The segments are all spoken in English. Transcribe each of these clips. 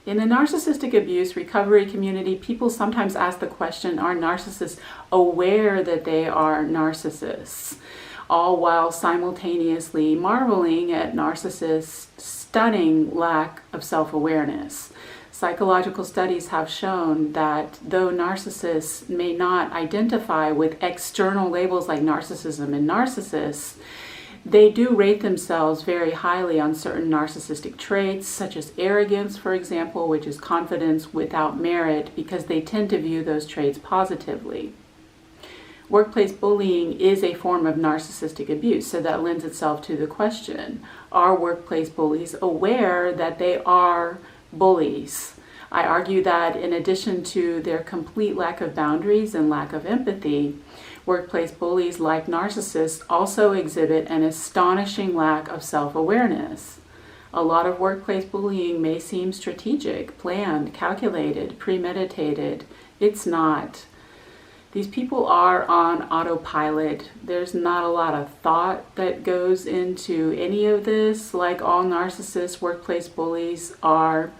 In the narcissistic abuse recovery community, people sometimes ask the question, are narcissists aware that they are narcissists? All while simultaneously marveling at narcissists' stunning lack of self-awareness. Psychological studies have shown that though narcissists may not identify with external labels like narcissism and narcissists, they do rate themselves very highly on certain narcissistic traits, such as arrogance, for example, which is confidence without merit, because they tend to view those traits positively. Workplace bullying is a form of narcissistic abuse, so that lends itself to the question, are workplace bullies aware that they are bullies? I argue that in addition to their complete lack of boundaries and lack of empathy, workplace bullies, like narcissists, also exhibit an astonishing lack of self-awareness. A lot of workplace bullying may seem strategic, planned, calculated, premeditated. It's not. These people are on autopilot. There's not a lot of thought that goes into any of this. Like all narcissists, workplace bullies are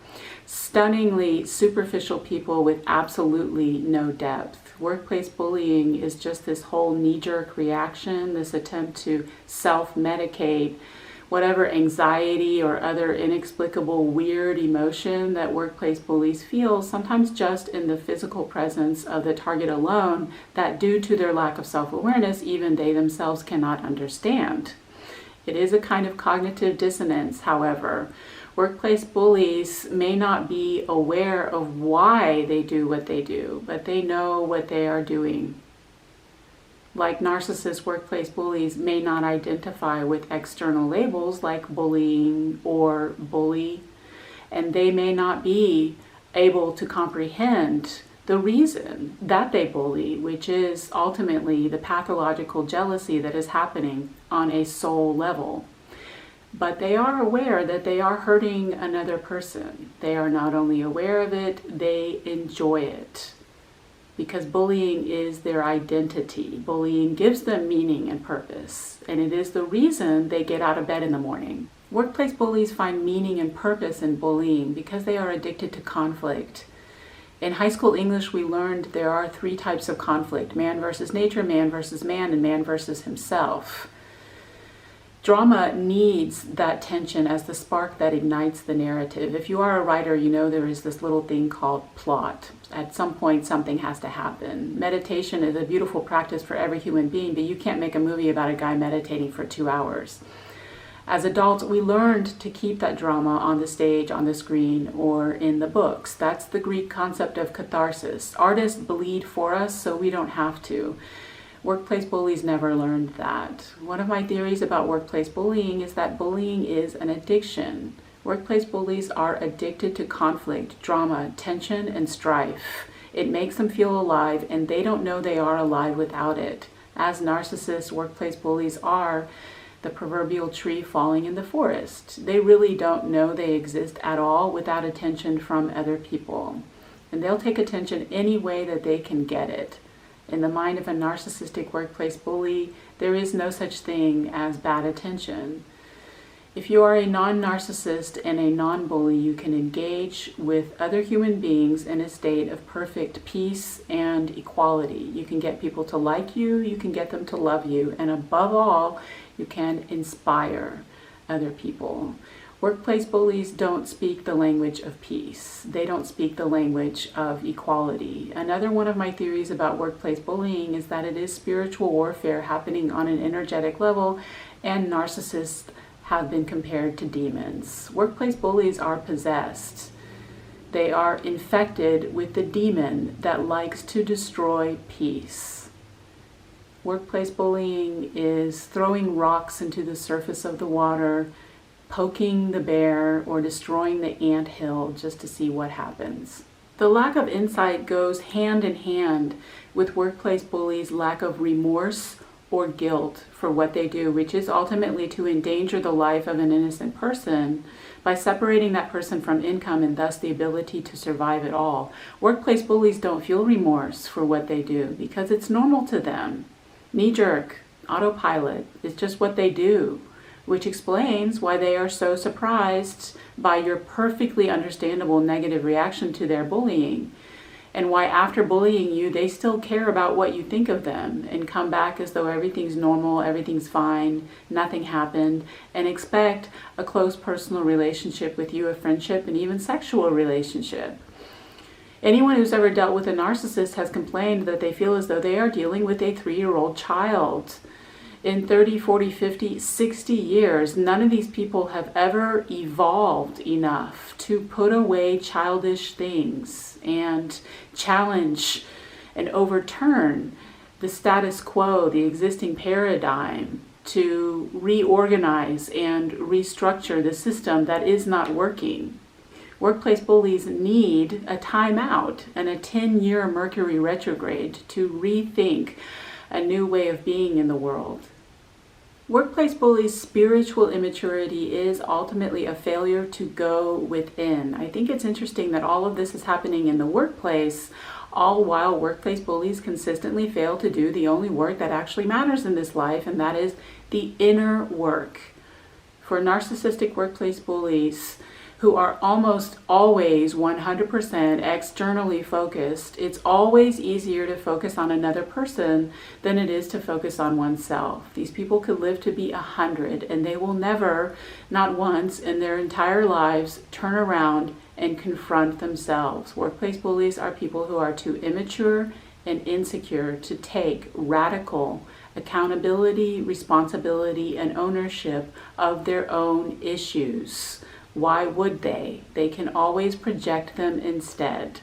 stunningly superficial people with absolutely no depth. Workplace bullying is just this whole knee-jerk reaction, this attempt to self-medicate whatever anxiety or other inexplicable weird emotion that workplace bullies feel, sometimes just in the physical presence of the target alone, that due to their lack of self-awareness, even they themselves cannot understand. It is a kind of cognitive dissonance, however. Workplace bullies may not be aware of why they do what they do, but they know what they are doing. Like narcissist workplace bullies may not identify with external labels like bullying or bully, and they may not be able to comprehend the reason that they bully, which is ultimately the pathological jealousy that is happening on a soul level. But they are aware that they are hurting another person. They are not only aware of it, they enjoy it. Because bullying is their identity. Bullying gives them meaning and purpose. And it is the reason they get out of bed in the morning. Workplace bullies find meaning and purpose in bullying because they are addicted to conflict. In high school English, we learned there are 3 types of conflict: man versus nature, man versus man, and man versus himself. Drama needs that tension as the spark that ignites the narrative. If you are a writer, you know there is this little thing called plot. At some point, something has to happen. Meditation is a beautiful practice for every human being, but you can't make a movie about a guy meditating for 2 hours. As adults, we learned to keep that drama on the stage, on the screen, or in the books. That's the Greek concept of catharsis. Artists bleed for us so we don't have to. Workplace bullies never learned that. One of my theories about workplace bullying is that bullying is an addiction. Workplace bullies are addicted to conflict, drama, tension, and strife. It makes them feel alive, and they don't know they are alive without it. As narcissists, workplace bullies are the proverbial tree falling in the forest. They really don't know they exist at all without attention from other people. And they'll take attention any way that they can get it. In the mind of a narcissistic workplace bully, there is no such thing as bad attention. If you are a non-narcissist and a non-bully, you can engage with other human beings in a state of perfect peace and equality. You can get people to like you, you can get them to love you, and above all, you can inspire other people. Workplace bullies don't speak the language of peace. They don't speak the language of equality. Another one of my theories about workplace bullying is that it is spiritual warfare happening on an energetic level, and narcissists have been compared to demons. Workplace bullies are possessed. They are infected with the demon that likes to destroy peace. Workplace bullying is throwing rocks into the surface of the water, poking the bear, or destroying the anthill just to see what happens. The lack of insight goes hand in hand with workplace bullies' lack of remorse or guilt for what they do, which is ultimately to endanger the life of an innocent person by separating that person from income and thus the ability to survive at all. Workplace bullies don't feel remorse for what they do because it's normal to them. Knee-jerk, autopilot is just what they do. which explains why they are so surprised by your perfectly understandable negative reaction to their bullying, and why after bullying you, they still care about what you think of them and come back as though everything's normal, everything's fine, nothing happened, and expect a close personal relationship with you, a friendship, and even sexual relationship. Anyone who's ever dealt with a narcissist has complained that they feel as though they are dealing with a 3-year-old child. In 30, 40, 50, 60 years, none of these people have ever evolved enough to put away childish things and challenge and overturn the status quo, the existing paradigm, to reorganize and restructure the system that is not working. Workplace bullies need a timeout and a 10-year Mercury retrograde to rethink a new way of being in the world. Workplace bullies' spiritual immaturity is ultimately a failure to go within. I think it's interesting that all of this is happening in the workplace, all while workplace bullies consistently fail to do the only work that actually matters in this life, and that is the inner work. For narcissistic workplace bullies, who are almost always 100% externally focused, it's always easier to focus on another person than it is to focus on oneself. These people could live to be 100, and they will never, not once in their entire lives, turn around and confront themselves. Workplace bullies are people who are too immature and insecure to take radical accountability, responsibility, and ownership of their own issues. Why would they? They can always project them instead.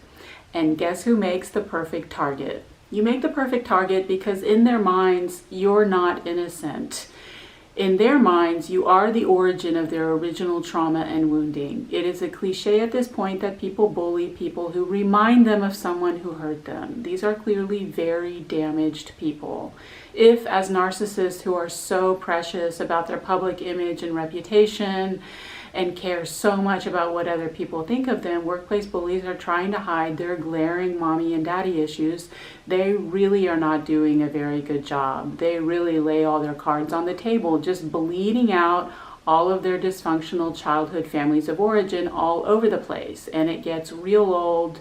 And guess who makes the perfect target? You make the perfect target because in their minds, you're not innocent. In their minds, you are the origin of their original trauma and wounding. It is a cliche at this point that people bully people who remind them of someone who hurt them. These are clearly very damaged people. If, as narcissists who are so precious about their public image and reputation, and care so much about what other people think of them, workplace bullies are trying to hide their glaring mommy and daddy issues, they really are not doing a very good job. They really lay all their cards on the table, just bleeding out all of their dysfunctional childhood families of origin all over the place. And it gets real old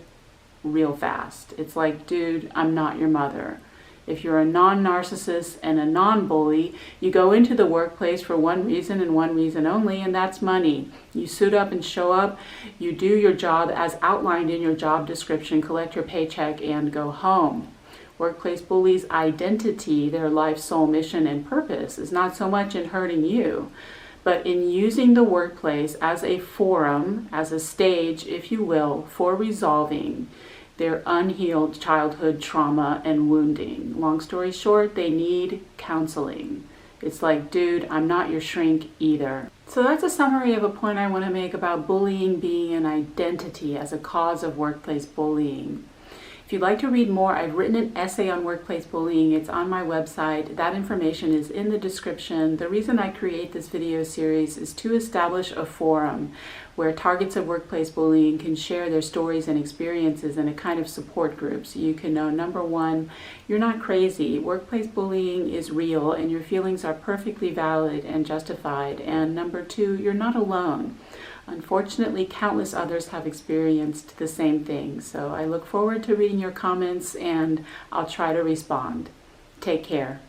real fast. It's like, dude, I'm not your mother. If you're a non-narcissist and a non-bully, you go into the workplace for one reason and one reason only, and that's money. You suit up and show up, you do your job as outlined in your job description, collect your paycheck, and go home. Workplace bullies' identity, their life, soul, mission, and purpose is not so much in hurting you, but in using the workplace as a forum, as a stage, if you will, for resolving their unhealed childhood trauma and wounding. Long story short, they need counseling. It's like, dude, I'm not your shrink either. So that's a summary of a point I want to make about bullying being an identity as a cause of workplace bullying. If you'd like to read more, I've written an essay on workplace bullying. It's on my website. That information is in the description. The reason I create this video series is to establish a forum where targets of workplace bullying can share their stories and experiences in a kind of support group. So you can know, number one, you're not crazy. Workplace bullying is real and your feelings are perfectly valid and justified. And number two, you're not alone. Unfortunately, countless others have experienced the same thing. So I look forward to reading your comments and I'll try to respond. Take care.